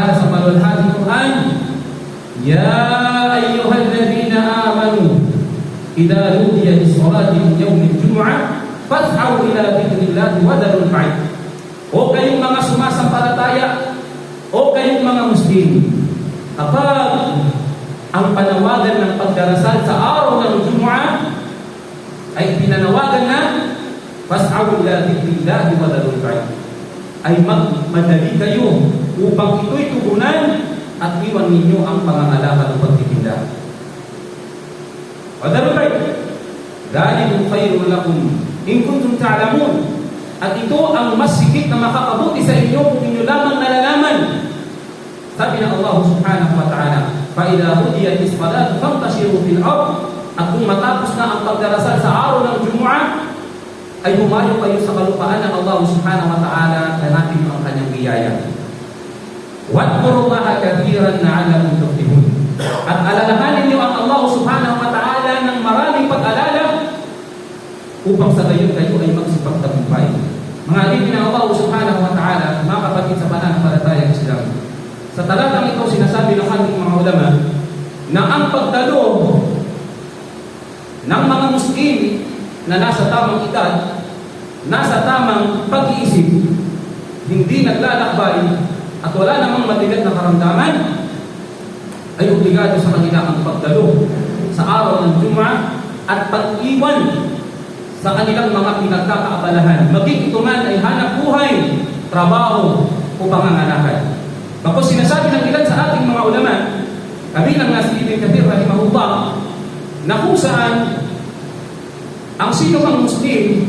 Sa malulhati Quran, Ya ayyuhalladzina amanu idza nudiya lis-salati min yaumil jumu'ah fas'au ila dzikrillahi wa dharul bai'a. O kayong mga sumasampalataya, o kayong mga Muslim, kapag ang panawagan ng pagdarasal sa araw ng Jumu'ah ay pinanawagan na fas'au ila dzikrillahi wa dharul bai'a, ay magmadali kayo upang ito'y tugunan at iwan ninyo ang pangangalakal o pagtitinda. Wadharul bai'a, dhalikum khairun lakum in kuntum ta'lamun. At ito ang mas higit na makakabuti sa inyo kung inyo lamang nalalaman. Sabi ng Allah subhanahu wa ta'ala, فَإِذَا هُدِيَتِ الصَّلَاةُ فَانْتَشِرُوا فِي الْأَرْضِ. At kung matapos na ang pagdarasal sa araw ng Jumu'ah, ay humayo kayo sa kalupaan ng Allah subhanahu wa ta'ala, hanapin ang kanyang biyaya. وَاذْكُرُوا اللَّهَ كَثِيرًا لَعَلَّكُمْ تُفْلِحُونَ. At alalahanin niyo ang Allah subhanahu wa ta'ala ng maraming pag-alala upang sa gayon kayo ay magsipagtagumpay. Mga alipin ng Allah subhanahu wa ta'ala, mga kapatid sa pananampalatayang Islam, sa talatang ito sinasabi ng ating mga ulama na ang pagdalo ng mga Muslim na nasa tamang edad, nasa tamang pag-iisip, hindi naglalakbay at wala namang matigat na karamdaman, ay obligado sa kanila ang pagdalo sa araw ng Jumu'ah at pag-iwan sa kanilang mga pinagkakaabalahan, maging ito man ay hanap buhay, trabaho o pangangalakan. Bakos sinasabi ng ilan sa ating mga ulama, kabilang nga si Ibn Kathir rahimahullah, na kung saan ang sino mang Muslim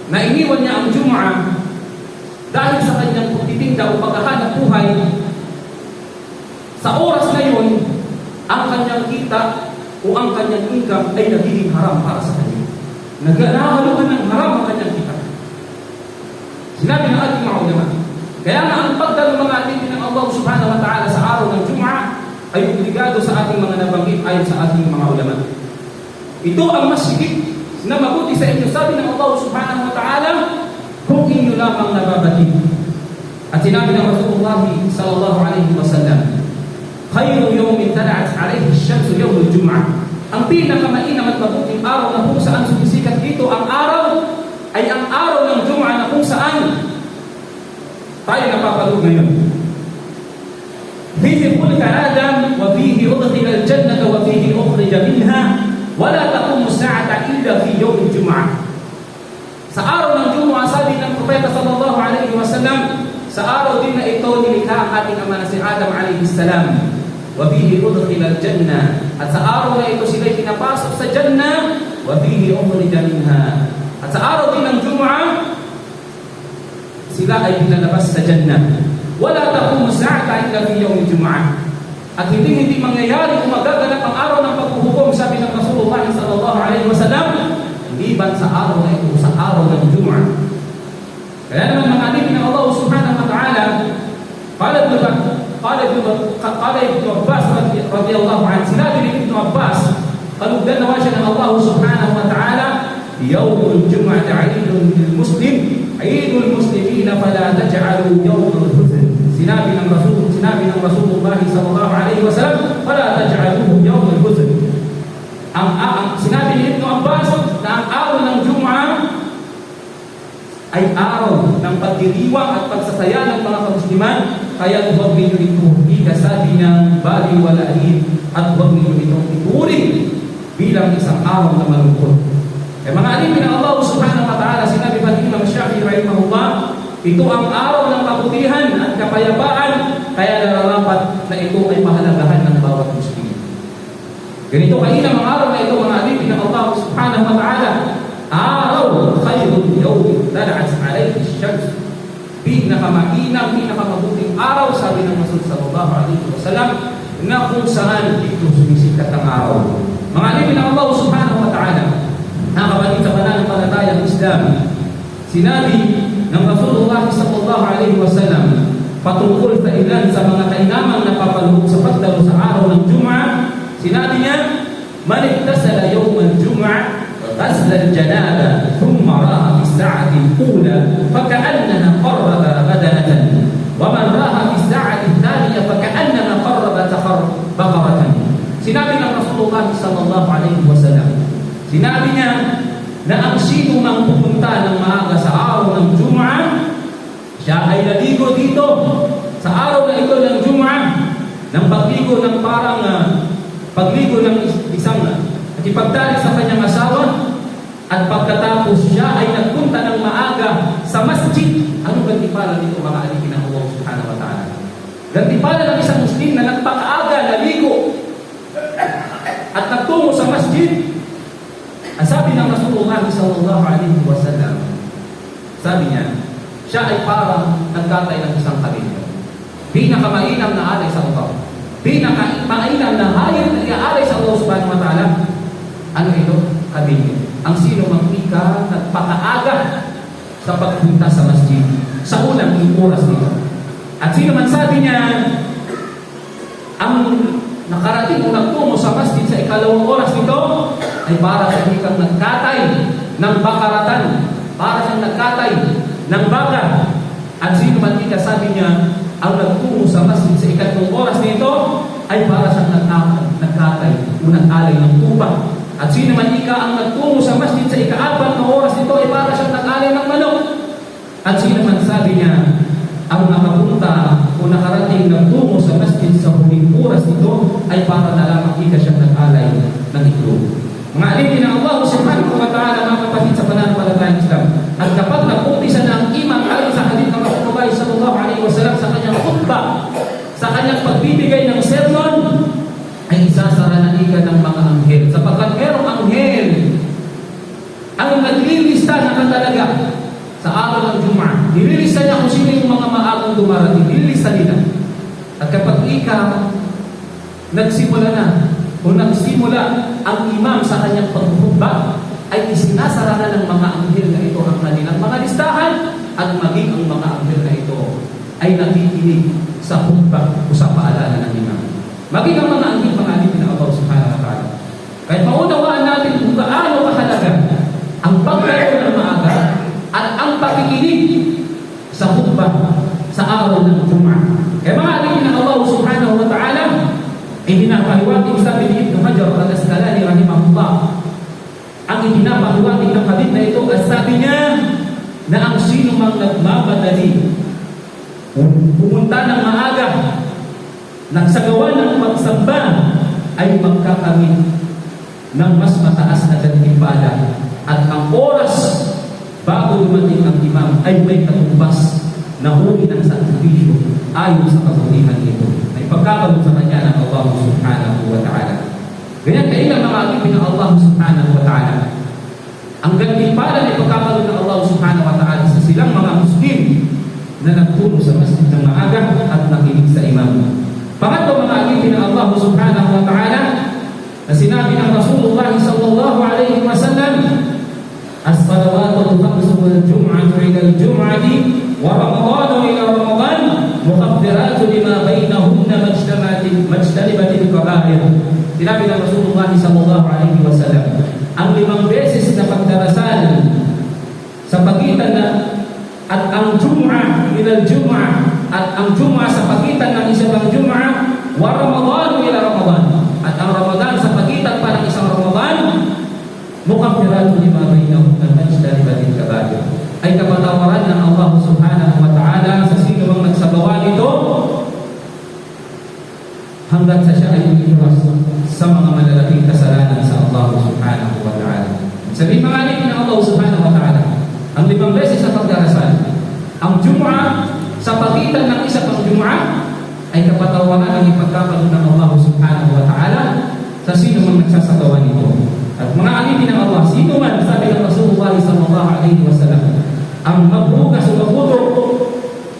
na iniwan niya ang Jumu'ah dahil sa kanyang pagtitinda o paghahanap buhay, sa oras na yun, ang kanyang kita o ang kanyang income ay nagiging haram para sa kanya. Naghahalukan ng haram ang kanyang kita. Sinabi ng ating mga ulama, kaya nga ang pagdalo mga alipin ng Allah subhanahu wa ta'ala sa araw ng Jumu'ah ay obligado sa ating mga nabanggit ayon sa ating mga ulama. Ito ang mas higit na mabuti sa inyo, sabi ng Allah subhanahu wa ta'ala, kung inyo lamang nababatid. At sinabi ng Rasulullah sallallahu alaihi wasallam, khayru yawmin tala'at alayhi ash-shamsu yawmul Jumu'ah. Ang pinakamainam at mabuting araw na kung saan sumisikat dito ang araw ay ang araw ng Jumu'ah na kung saan tayo napapaloob ngayon. Fihi khulqa Adam wa fihi udkhila al-jannata wa fihi ukhrija minha wa la taqumu as-sa'ata illa fi yawm al-Jumu'ah. Sa araw ng Jumu'ah, sabi ng Propeta sallallahu alaihi wasallam, sa araw din na ito nilikha ang ating ama na si Adam alaihi salam. Wa fihi udkhila al-jannah. At sa araw na ito sila'y pinapasok sa Jannah, wa fihi ukhrija minha. At sa araw din ng Jumu'ah, sila ay pinalabas sa Jannah. Wala taqumu as-sa'ata illa fi yawm al-Jumu'ah. At hindi mangyayari kung magaganap ang araw ng paghuhukom, sabi ng Rasulullah sallallahu alaihi wasallam, liban sa araw na ito, sa araw ng Jumu'ah. Kaya naman mga alipin ng Allah subhanahu wa ta'ala, قال ابن عباس رضي الله عنه, sinabi ni Ibn Abbas, kalugdan nawa siya ng Allah subhanahu wa ta'ala, yawmul Jumu'ah 'idun lil muslim, 'idul muslimina fala taj'alu yawmal huzn. Sinabi ng Rasulullah sallallahu alaihi wasallam, fala taj'aluhu yawmal huzn. Sinabi ni Ibn Abbas na ang araw ng Jumu'ah ay araw ng pagdiriwang at pagsasaya ng mga kamusliman, kaya huwag ninyo ito ikasabi ng baliwalain at huwag ninyo ito ituring bilang isang araw na malungkot. Mga alipin ng Allah subhanahu wa ta'ala, sinabi pa ni Imam Shafi'i rahimahullah, ito ang araw ng kabutihan at kapayapaan, kaya nararapat na ito ay mahalagahan ng bawat Muslim. Ganito kainam ang araw na ito, mga alipin ng Allah subhanahu wa ta'ala, araw khayrun yawmin tala'at alayhi ash-shams. Pinakamainam, pinakamabuting araw, sabi ng Rasul sallallahu alaihi wasallam, na kung saan dito sumisikat ang araw. Mga alipin ng Allah subhanahu wa ta'ala, nakapatid sa pananampalatayang Islam, sinabi ng Rasulullah sallallahu alaihi wasallam patungkol sa ilan sa mga kainamang napapaloob sa pagdalo sa araw ng Jumu'ah, sinabi man ittasala yawm al-jum'ah غسل الجنابة ثم راها في الساعة الأولى فكأنما قرب بدنة ومن راها في الساعة الثانية فكأنما قرب بقرة. Sinabi ng Rasulullah sallallahu alaihi wasallam, sinabi niya na ang sino mang pupunta ng maaga sa araw ng Jum'ah, siya ay naligo dito sa araw na ito ng Jum'ah ng pagligo ng parang pagligo ng isang nakipagtalik sa kanyang asawa, at pagkatapos siya ay nagpunta ng maaga sa masjid. Ano gantimpala dito mga alipin ng Allah subhanahu wa ta'ala? Gantimpala ng isang Muslim na nagpakaaga, naligo at nagtungo sa masjid. Ang sabi ng Rasulullah sallallahu alaihi wasallam, sabi niya, siya ay parang nagkatay ng isang kabilyo. Pinakamainam na alay sa upaw. Pinakamainam na hayop na iaalay sa Allah subhanahu wa ta'ala. Ano ito? Kabilyo. Ang sino mang ika nagpakaaga sa pagpunta sa masjid sa unang oras nito. At sino man sabi niya, ang nakarating o nagtungo sa masjid sa ikalawang oras nito ay para sa ikang nagkatay ng bakaratan, para sa nagkatay ng baka. At sino man ika sabi niya, ang nagtungo sa masjid sa ikatlong oras nito ay para sa nagkatay o nag-alay ng tupa. At sino man ika ang nagtungo sa masjid sa ika-apat na oras nito ay para siyang nag-alay ng manok. At sino man sabi niya, ang nakapunta o nakarating nagtungo sa masjid sa huling oras nito ay para na lamang ika siyang nag-alay ng itlog. Mga alipin ng Allah subhanahu wa ta'ala, mga kapatid sa pananampalatayang Islam. At kapag nag-umpisa na ang imam ayon sa hadith ng Rasulullah sallallahu alaihi wasallam sa kanyang khutbah, sa kanyang pagbibigay ng sermon, ay isasara na ika ng mga anghel. Sapagkat merong anghel ang naglilista na katalaga sa araw ng Jum'ah. Nililista niya kung sino yung mga maagang dumarating. Nililista nila. At kapag ika nagsimula na o nagsimula ang imam sa kanyang pagkhutbah, ay isinasara na ng mga anghel na ito ang kanilang mga listahan, at maging ang mga anghel na ito ay nakikinig sa khutbah o sa paalala ng imam. Maging ang mga anghel, mga alipin ng Allah subhanahu wa ta'ala. Kahit maunawaan natin kung gaano kahalaga ang paglayo ng maaga at ang pakikinig sa khutbah sa araw ng Jum'ah. Kaya mga alipin ng Allah subhanahu wa ta'ala, ibinapahiwatig sabi ni Ibn Hajar al-Asqalani rahimahullah, ang ibinapahiwatig ng hadith na ito, at sabi niya na ang sino mang nagmamadali pumunta ng maaga nagsagawa ng pagsamba ay magkakamit ng mas mataas na gantimpala, at ang oras bago dumating ang imam ay may katumbas na huli ng sakripisyo ayon sa kabutihan nito na ipagkakalog sa kanya ng Allah subhanahu wa ta'ala. Ganyan kailang mga alipin ng Allah subhanahu wa ta'ala. Ang gantimpala na ipagkakalog ng Allah subhanahu wa ta'ala sa silang mga Muslim na nagtungo sa masjid ng maaga at nakinig sa imam. Pangatlo, mga alipin ng Allah subhanahu wa ta'ala, na sinabi ng Rasulullah sallallahu alaihi wasallam, as-salawatu al-khamsu wal jum'atu ila al-jum'ati wa ramadanu ila ramadan mukaffiratun lima bainahunna majtanibatil kaba'ir. Sinabi ng Rasulullah sallallahu alaihi wasallam, ang 5 beses na pagdarasal sa pagitan na at ang Jum'ah ila al-Jum'ah at ang Jum'ah sa pagitan ng isang Jum'ah wa Ramadan ila Ramadan at ang Ramadan sa pagitan pa ng isang Ramadan mukaffiratun lima bainahunna majtanibatil kaba'ir, ay kapatawaran ng Allah subhanahu wa ta'ala sa sino mang nagsagawa nito hanggang sa siya ay iwas sa mga malalaking kasalanan sa Allah subhanahu wa ta'ala. Sabihin mga alipin ng Allah subhanahu wa ta'ala, ang 5 beses sa pagdarasal, ang Jum'ah sa pagitan ng isa pang Jum'ah ay kapatawaran ng ipagkakalog ng Allah subhanahu wa ta'ala sa sino mang nagsasagawa nito. At mga alipin ng Allah, sino man, sabi ng Rasulullah sallallahu alaihi wasallam, ang maghugas o maghudo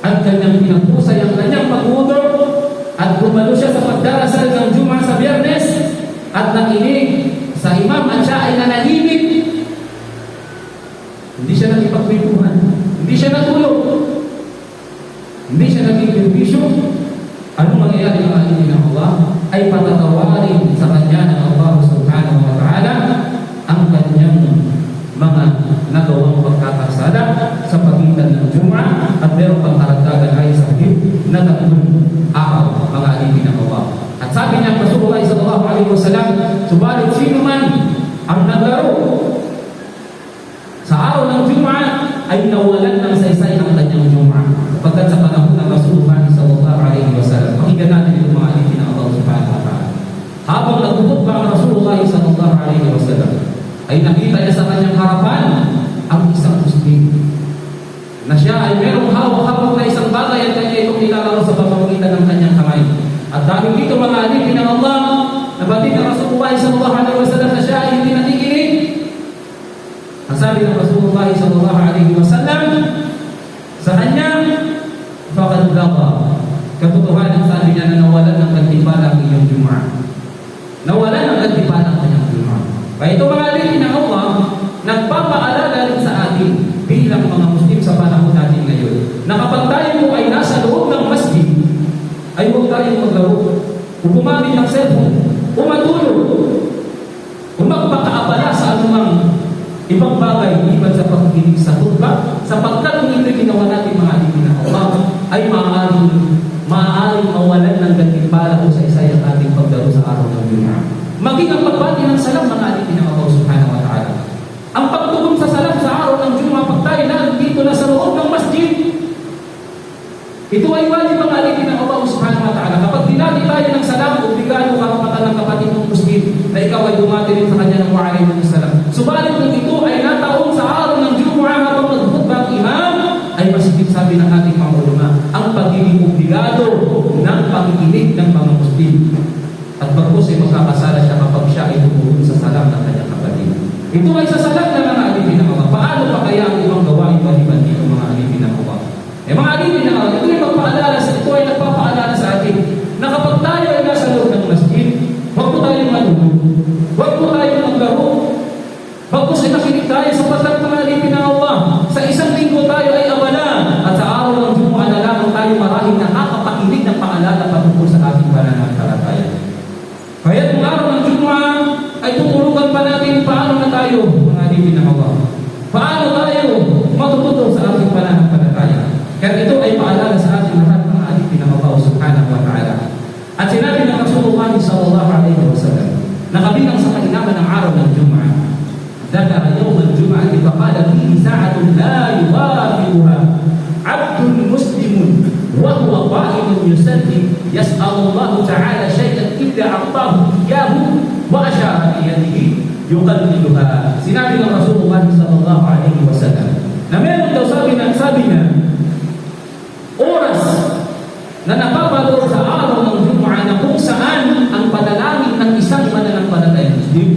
at kanyang pinagpusay ang kanyang maghudo at gumalo siya sa pagdarasal ng Jum'ah sa Biyernes at nakinig sa imam at siya ay nanahimik, hindi siya nakipagkwentuhan, hindi siya natulog, hindi siya naging-berbisyo, anong mangyayari ng alipin ng Allah ay patatawarin sa kanya ng Allah subhanahu Subhanahu wa Ta'ala ang kanyang mga nagawang pagkakasala sa pagitan ng Jum'ah at meron pang karagdagan ay sa higit na 3 araw, mga alipin ng Allah. At sabi niya Rasulullah sallallahu alaihi wasallam, subalit sino man ang naglaro sa araw ng Jum'ah ay nawalan ng saysay ang kanyang Jum'ah. Sapagkat sa panahon ng Rasulullah sallallahu alaihi wasallam, pakinggan natin itong mga alipin ng Allah subhanahu wa ta'ala. Habang nagpuputba ang Rasulullah sallallahu alaihi wasallam, ay nakita niya sa kanyang harapan ang isang Muslim na siya ay merong hawak-hawak na isang bagay at kanya itong nilalaro sa pamamagitan ng kanyang kamay. At dahil dito mga alipin ng Allah, nabatid ng Rasulullah sallallahu alaihi wasallam na siya ay hindi nakikinig. Ang sabi ng Rasulullah sallallahu alaihi wasallam sa kanya, faqad laqa, katotohanan sabi niya na nawalan ng gantimpala ang iyong Jum'ah. Nawalan ng gantimpala ang kanyang Jum'ah. Kaya ito mga alipin ng Allah, nagpapaalala rin sa atin bilang mga Muslim sa panahon natin ngayon na kapag tayo po ay nasa loob ng masjid, ay huwag tayong maglaro, o gumamit ng cellphone, o matulog, o magpakaabala sa anumang ibang bagay iban sa pagkikinig sa khutbah, sapagkat kung ito'y ginawa natin mga alipin ng Allah, ay maaaring mawalan ng gantimpala o sa isayang ating pagdaro sa araw ng Jum'ah. Maging ang pagbati ng salam mga alipin ng Allah subhanahu wa ta'ala. Ang pagtugon sa salam sa araw ng Jum'ah pag tayo na dito na sa loob ng masjid, ito ay wajib mga alipin ng Allah subhanahu wa ta'ala. Kapag dinati tayo ng salam, obligado karapatan ng kapatid mong Muslim na ikaw ay dumati rin sa kanya ng wa'alaikum salam. Subalit kung ito ay nataon sa araw ng Jum'ah habang nagkhutbah ang imam, ay masigit sabi ng ating mga ulama ang pagiging obligado ng pakikinig ng mga Muslim. At bagkus ay magkakasala siya kapag siya ay tumugon sa salam ng kanyang kapatid. Ito ay sa salam ng mga alipin ng Allah. Paano pa kaya ang ibang gawain maliban dito mga alipin ng Allah? Mga alipin ng Allah, ito ay magpaalala sa ito ay nagpapaalala sa atin na kapag tayo ay nasa loob ng masjid, huwag po tayong matulog, huwag po tayong maglaro, bagkus ay nakinig tayo sa patat mga alipin ng Allah. Sa isang linggo tayo ay abala at sa araw ng Jum'ah na lamang tayo marahil nakakapakinig ng paalala patungkol sa ating pananampalataya. Kaya kung araw ng Jum'ah ay tutulugan pa natin paano na tayo mga alipin ng Allah. Paano tayo matututo sa ating pananampalataya. Kaya ito ay paalala sa ating lahat mga alipin ng Allah subhanahu wa ta'ala. At sinabi ng Rasulullah sallallahu alaihi wasallam na kabilang sa kainaman ng araw ng Jum'ah, ذكر يوم الجمعة فقال فيه ساعة لا يوافقها عبد مسلم وهو قائم يصلي يسأل الله تعالى شيئا إلا أعطاه إياه وأشار بيده يقللها. Sinabi ng Rasulullah sallallahu alaihi wasallam na meron daw sabi na oras na napapaloob sa araw ng Jum'ah na kung saan ang panalangin ng isang mananampalatayang Muslim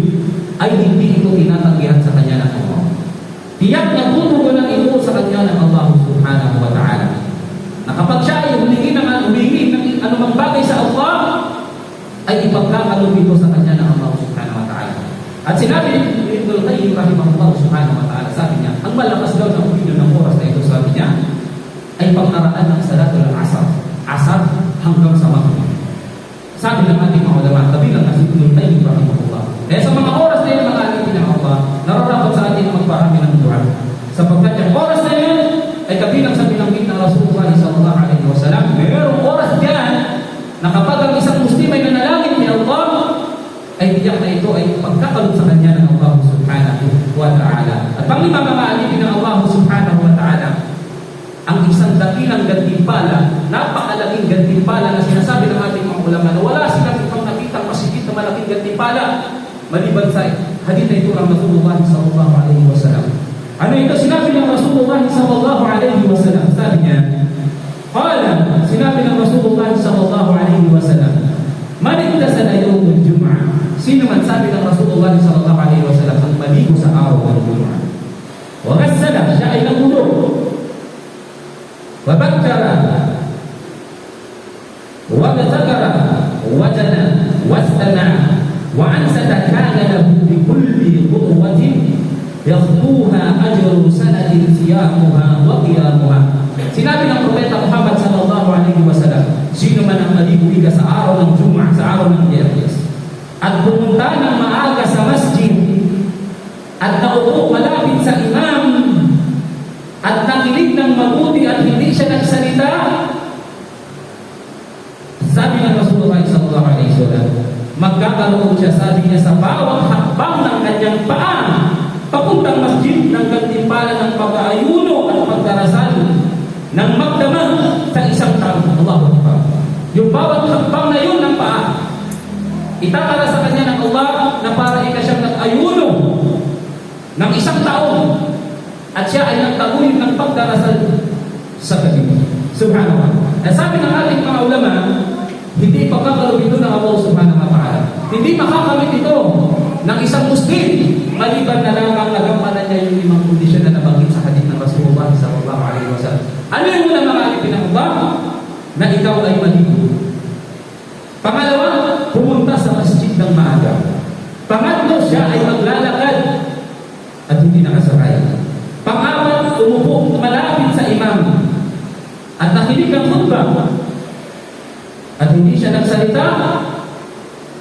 ay hindi ito tinatanggihan sa kanya ng Allah. Tiyak na tutugunan ito sa kanya ng Allah subhanahu wa ta'ala. Na kapag siya ay humingi ng anumang bagay sa Allah, ay ipagkakaloob ito sa kanya ng Allah subhanahu wa ta'ala. At sinabi ni Ibn al-Qayyim rahimahullah subhanahu wa ta'ala, sabi niya, ang malakas daw na opinion ng oras na ito, sabi niya, ay pangkaraan ng salatul asar hanggang sa maghrib. Sabi ng ating mga ulama, kabilang na si Ibn al-Qayyim rahimahullah. Kaya sa mga oras na yun, mga alipin ng Allah, nararapat sa ating magparami ng dua. Sapagkat yung oras na yun, ay kabilang sa binanggit ng Rasulullah sallallahu alaihi wasallam, mayroong oras dyan na kapag ang isang Muslim ay nanalangin ni Allah, ay tiyak na ito ay pagkakalog sa kanya ng Allah subhanahu wa ta'ala. At panglima mga alipin ng Allah subhanahu wa ta'ala, ang isang dakilang gantimpala, napakalaking gantimpala na sinasabi ng ating mga ulama na wala silang itong nakitang masigit na malaking gantimpala maliban sa hadith na ito ng Rasulullah sallallahu alaihi wasallam. Ano ito? Sinabi ng Rasulullah sallallahu alaihi wasallam. Sabi niya, sinabi ng Rasulullah sallallahu alaihi wasallam, man iktasala yawmul Jum'ah. Sino man, sabi ng Rasulullah sallallahu alaihi wasallam, ang maligo sa araw ng Jum'ah. Wa ghassala, siya ay nagulog. Wa bakkara, wa ghazakara, wa jana, wa stana, wa ansata kana lahu bi kulli khutwatin yakhtuha ajru sanatin siyamuha wa qiyamuha. Sinabi ng Propeta Muhammad sallallahu alaihi wasallam, sino man ang maligo sa araw ng Jum'ah, sa araw ng Biyernes, at pumunta dumada ng maaga sa masjid at naupo malapit sa imam at nakinig ng mabuti at hindi siya nagsalita, sabi ng Rasulullah sallallahu alaihi wasallam, magkakaroon siya, sabi niya, sa bawat hakbang ng kanyang paa papuntang masjid ng gantimpala ng pag-aayuno at pagdarasal ng magdamag sa isang taon. Allahu Akbar. Yung bawat hakbang na yun ng paa, itatala sa kanya ng Allah na para siyang nag-ayuno ng isang taon at siya ay nagtaguyod ng pagdarasal sa gabi. Subhanallah. Sabi ng ating mga ulama, hindi pagkakaroon ito ng Allah subhanahu wa ta'ala. Hindi makakamit ito ng isang Muslim maliban na lamang nagampanan niya yung limang kondisyon na nabanggit sa hadith ng Rasulullah sallallahu alaihi wasallam. Ano yung unang mga alipin ng Allah? Na ikaw ay maligo. Pangalawa, pumunta sa masjid ng maaga. Pangatlo, siya ay maglalakad at hindi nakasakay. Pang-apat, umupo malapit sa imam at nakinig ang khutbah at hindi siya nagsalita,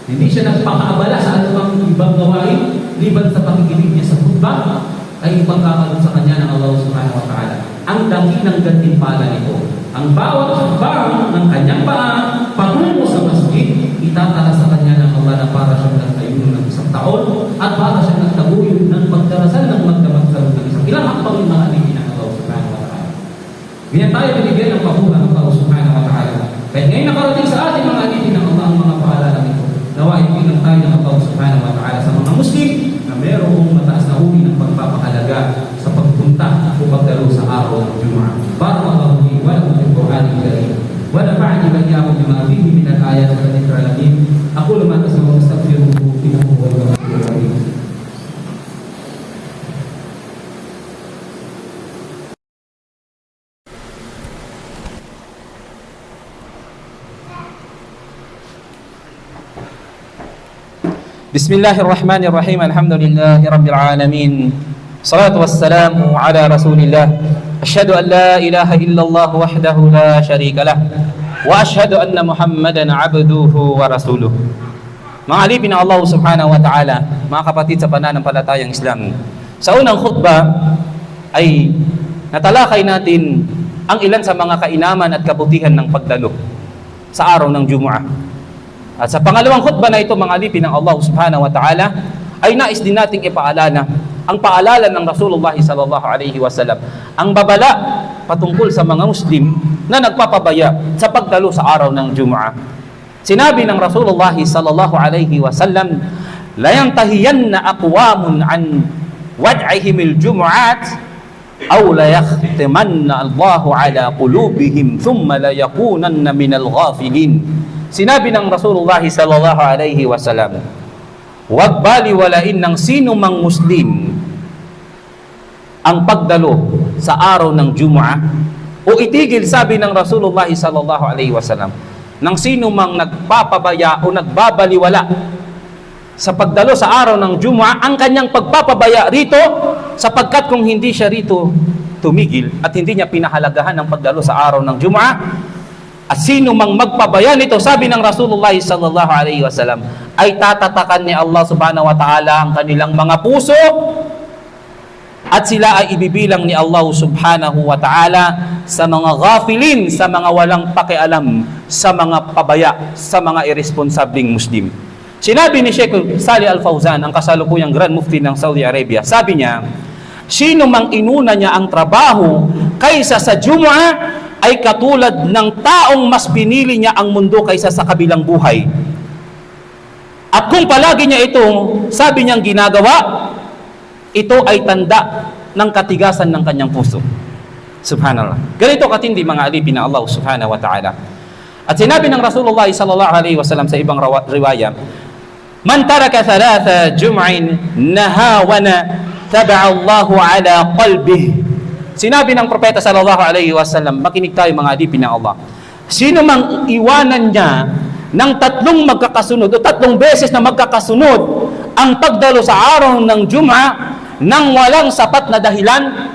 hindi siya nagpakaabala sa anumang ibang gawain liban sa pakikinig niya sa khutbah, ay ipagkakaroon sa kanya ng Allah subhanahu wa ta'ala ang dakilang gantimpala nito. Ang bawat hakbang ng kanyang paa patungo sa masjid, itatala sa kanya ng Allah na para siyang nagtayuno ng isang taon at para siyang nagtaguyod ng pagdarasal ng magdamag sa ng isang ilang hakbang yung mga alipin ng Allah subhanahu wa ta'ala. Ganyan tayo binigyan ng pahuha ng Allah subhanahu wa ta'ala. Kaya ngayon nakarating sa ating mga alipin ng Allah ang mga paalala nito. Nawa ipilang tayo ng Allah subhanahu wa ta'ala sa mga Muslim na mayroong mataas na uri ng pagpapahalaga sa pagpunta o pagdalo sa araw ng Jumu'ah. Barakallahu fi wa lakum fil Qur'anil Karim. Wa nafa'ani wa iyyakum bima fihi min al-ayati wa dhikril hakim. Aqulu ma tasma'un astaghfiruhu innahu huwal ghafurur rahim. بسم الله الرحمن الرحيم الحمد لله رب العالمين الصلاة والسلام على رسول الله أشهد أن لا إله إلا الله وحده لا شريك له وأشهد أن محمدا عبده ورسوله. Mga alipin ng Allah subhanahu wa ta'ala, mga kapatid sa pananampalatayang Islam, sa unang khutbah ay natalakay natin ang ilan sa mga kainaman at kabutihan ng pagdalo sa araw ng Jumu'ah. At sa pangalawang khutbah na ito, mga alipin ng Allah subhanahu wa ta'ala, ay nais din nating ipaalala ang paalala ng Rasulullah sallallahu alaihi wasallam, ang babala patungkol sa mga Muslim na nagpapabaya sa pagdalo sa araw ng Jumu'ah. Sinabi ng Rasulullah sallallahu alaihi wasallam, la yantahiyanna aqwamun an wad'ihimil jumu'at aw la yakhtimanna Allahu ala qulubihim thumma la yakunanna minal ghafilin. Sinabi ng Rasulullah sallallahu alaihi wasallam, huwag baliwalain ng sino mang Muslim ang pagdalo sa araw ng Jumu'ah, o itigil, sabi ng Rasulullah sallallahu alaihi wasallam, ng sino mang nagpapabaya o nagbabaliwala sa pagdalo sa araw ng Jumu'ah ang kanyang pagpapabaya rito, sapagkat kung hindi siya rito tumigil at hindi niya pinahalagahan ang pagdalo sa araw ng Jumu'ah, at sino mang magpabaya nito, sabi ng Rasulullah sallallahu alaihi wasallam, ay tatatakan ni Allah subhanahu wa ta'ala ang kanilang mga puso at sila ay ibibilang ni Allah subhanahu wa ta'ala sa mga ghafilin, sa mga walang pakialam, sa mga pabaya, sa mga irresponsabling Muslim. Sinabi ni Sheikh Salih Al-Fawzan, ang kasalukuyang Grand Mufti ng Saudi Arabia, sabi niya, sino mang inuna niya ang trabaho kaysa sa Jumu'ah ay katulad ng taong mas pinili niya ang mundo kaysa sa kabilang buhay. At kung palagi niya ito, sabi niyang ginagawa, ito ay tanda ng katigasan ng kanyang puso. Subhanallah. Ganito katindi, mga alipin ng Allah subhanahu wa ta'ala. At sinabi ng Rasulullah sallallahu alaihi wasallam sa ibang riwaya, man taraka thalatha jum'in nahawana taba'a Allahu ala qalbihi. Sinabi ng propeta sallallahu alaihi wasallam, makinig tayo mga alipin ng Allah, sino mang iwanan niya ng tatlong magkakasunod o tatlong beses na magkakasunod ang pagdalo sa araw ng Jumu'ah nang walang sapat na dahilan,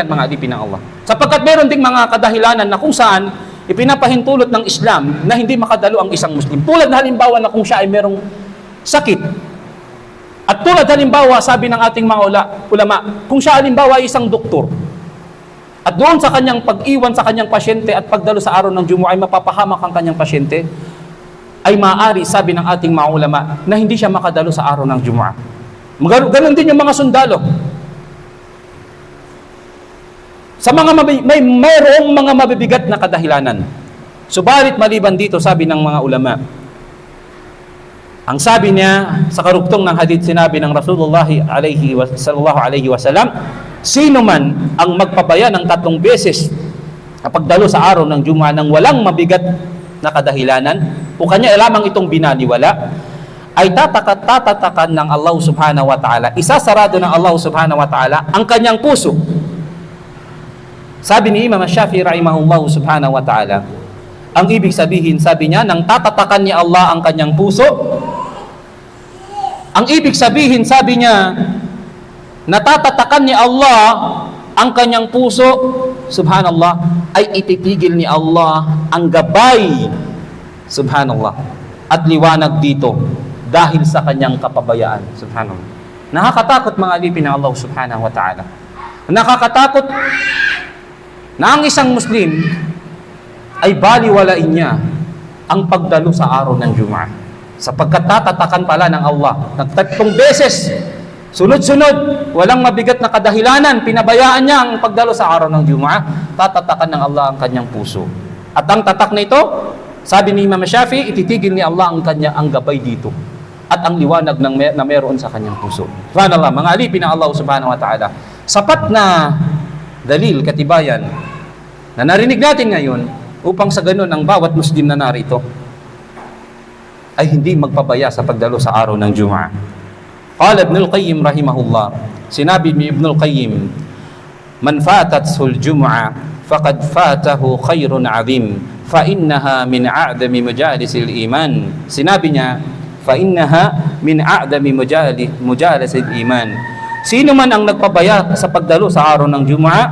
mga alipin ng Allah, sapagkat meron ding mga kadahilanan na kung saan ipinapahintulot ng Islam na hindi makadalo ang isang Muslim, tulad na halimbawa na kung siya ay merong sakit. At tulad halimbawa, sabi ng ating mga ulama, kung siya halimbawa ay isang doktor, at doon sa kanyang pag-iwan sa kanyang pasyente at pagdalo sa araw ng Jumu'ah ay mapapahamak ang kanyang pasyente, ay maaari, sabi ng ating mga ulama, na hindi siya makadalo sa araw ng Jumu'ah. Ganon din yung mga sundalo. Sa mga mayroong mga mabibigat na kadahilanan. Subalit maliban dito, sabi ng mga ulama, ang sabi niya sa karugtong ng hadith, sinabi ng Rasulullah sallallahu alaihi wasallam, sino man ang magpabaya ng 3 beses na pagdalo sa araw ng Jumu'ah nang walang mabigat na kadahilanan, o kanya lamang itong binaliwala, ay tatatakan ng Allah subhanahu wa ta'ala, isasarado ng Allah subhanahu wa ta'ala ang kanyang puso. Sabi ni Imam Shafi'i rahimahullah subhanahu wa ta'ala, ang ibig sabihin, sabi niya, nang tatatakan ni Allah ang kanyang puso, ang ibig sabihin, sabi niya, natatatakan ni Allah ang kanyang puso, subhanallah, ay ititigil ni Allah ang gabay, subhanallah, at liwanag dito dahil sa kanyang kapabayaan, subhanallah. Nakakatakot mga alipin ng Allah subhanahu wa ta'ala. Nakakatakot na ang isang Muslim ay baliwalain niya ang pagdalo sa araw ng Jumu'ah, sapagkat tatatakan pala ng Allah ng 3 beses sunod-sunod, walang mabigat na kadahilanan, pinabayaan niya ang pagdalo sa araw ng Jumu'ah, tatatakan ng Allah ang kanyang puso. At ang tatak na ito, sabi ni Imam Shafi'i, ititigil ni Allah ang gabay dito at ang liwanag na meron sa kanyang puso. Subhanallah, mga alipin ng Allah subhanahu wa ta'ala, sapat na dalil, katibayan na narinig natin ngayon upang sa ganun ang bawat Muslim na narito ay hindi magpabaya sa pagdalo sa araw ng Jumu'ah. Qala Ibn al-Qayyim rahimahullah, sinabi ni Ibn al-Qayyim, man fatathu al-Jumu'ah faqad fatahu khairun 'azim fa innaha min a'dami majalisil iman. Sinabi niya, fa innaha min a'dami majalisil iman. Sino man ang nagpabaya sa pagdalo sa araw ng Jumu'ah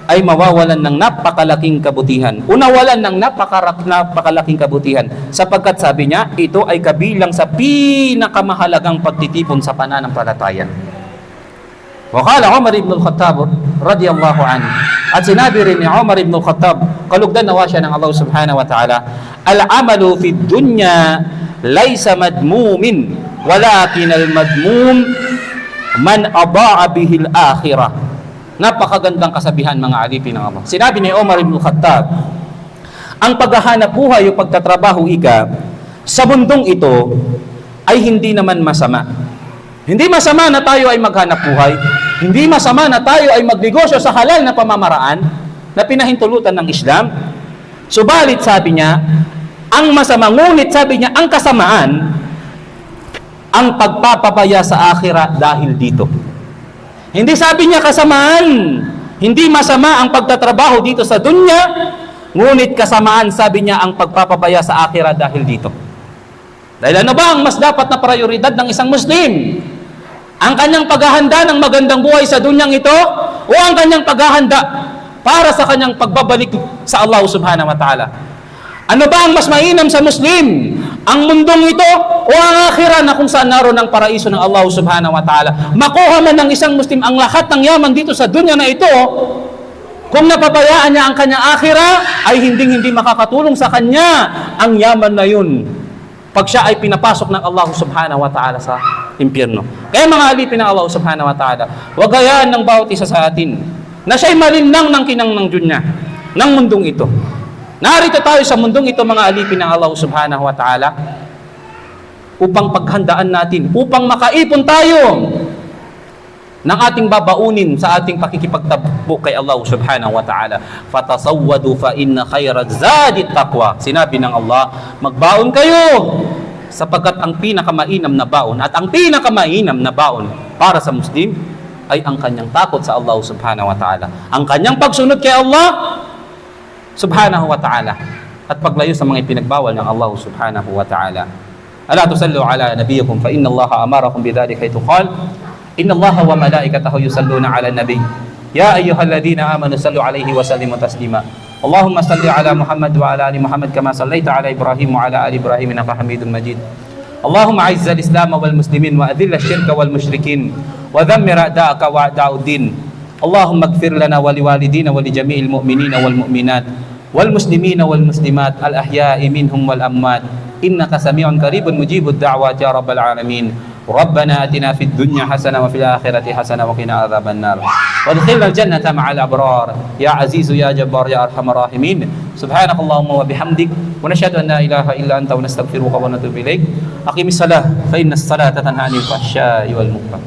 ay mawawalan ng napakalaking kabutihan. Unawalan ng napakalaking kabutihan, sapagkat sabi niya, ito ay kabilang sa pinakamahalagang pagtitipon sa pananampalataya. Wa qala Umar ibn al-Khattab radiyallahu anhu, at sinabi rin ni Umar ibn al-Khattab, kalugdan nawa siya ng Allah subhanahu wa ta'ala, al-amalu fid dunya laysa madmumin walakin al-madmum man adaa bihi al-akhirah. Napakagandang kasabihan mga alipin ng Allah. Sinabi ni Umar ibn al-Khattab, ang paghahanap buhay o pagtatrabaho sa mundong ito ay hindi naman masama. Hindi masama na tayo ay maghanap buhay. Hindi masama na tayo ay magnegosyo sa halal na pamamaraan na pinahintulutan ng Islam. Subalit sabi niya, ang masama, ngunit sabi niya, ang kasamaan, ang pagpapabaya sa akhirat dahil dito. Hindi sabi niya kasamaan, hindi masama ang pagtatrabaho dito sa dunya, ngunit kasamaan, sabi niya, ang pagpapabaya sa akhirat dahil dito. Dahil ano ba ang mas dapat na prioridad ng isang Muslim? Ang kanyang paghahanda ng magandang buhay sa dunyang ito, o ang kanyang paghahanda para sa kanyang pagbabalik sa Allah subhanahu wa ta'ala? Ano ba ang mas mainam sa Muslim? Ang mundong ito o ang akhirah na kung saan naroon ang paraiso ng Allah subhanahu wa ta'ala? Makuha man ng isang Muslim ang lahat ng yaman dito sa dunya na ito, kung napabayaan niya ang kanyang akhirah, ay hindi makakatulong sa kanya ang yaman na yun pag siya ay pinapasok ng Allah subhanahu wa ta'ala sa impyerno. Kaya mga alipin ng Allah subhanahu wa ta'ala, wag hayaan ng bawat isa sa atin na siya'y malinlang ng kinang ng dunya, ng mundong ito. Narito tayo sa mundong ito, mga alipin ng Allah subhanahu wa ta'ala, upang paghandaan natin, upang makaipon tayo ng ating babaunin sa ating pakikipagtagpo kay Allah subhanahu wa ta'ala. Fatasawwadu fa inna khayra zadi taqwa. Sinabi ng Allah, magbaon kayo, sapagkat ang pinakamainam na baon at ang pinakamainam na baon para sa Muslim ay ang kanyang takot sa Allah subhanahu wa ta'ala, ang kanyang pagsunod kay Allah subhanahu wa ta'ala, at paglayo sa mga ipinagbawal ng Allah subhanahu wa ta'ala. Ala tusallu ala nabiyikum fa inna Allah amarakum bidhalika haythu qala inna Allah wa malaikatahu yusalluna ala nabiy ya ayyuhalladhina amanu sallu alayhi wa sallimu taslima. Allahumma salli ala Muhammad wa ala ali Muhammad kama sallaita ala Ibrahim wa ala ali Ibrahim innaka Hamidum Majid. اللهم أعز الإسلام والمسلمين وأذل الشرك والمشركين ودمر أعداءك وأعداء الدين. اللهم اغفر لنا ولوالدينا ولجميع المؤمنين والمؤمنات والمسلمين والمسلمات الأحياء منهم والأموات إنك سميع قريب مجيب الدعوات يا رب العالمين. ربنا آتنا في الدنيا حسنة وفي الآخرة حسنة وقنا عذاب النار وادخلنا الجنة مع الأبرار يا عزيز يا جبار يا أرحم الراحمين. سبحانك اللهم وبحمدك ونشهد أن لا إله إلا أنت ونستغفرك ونتوب إليك. أقم الصلاة فإن الصلاة تنهى عن الفحشاء والمنكر.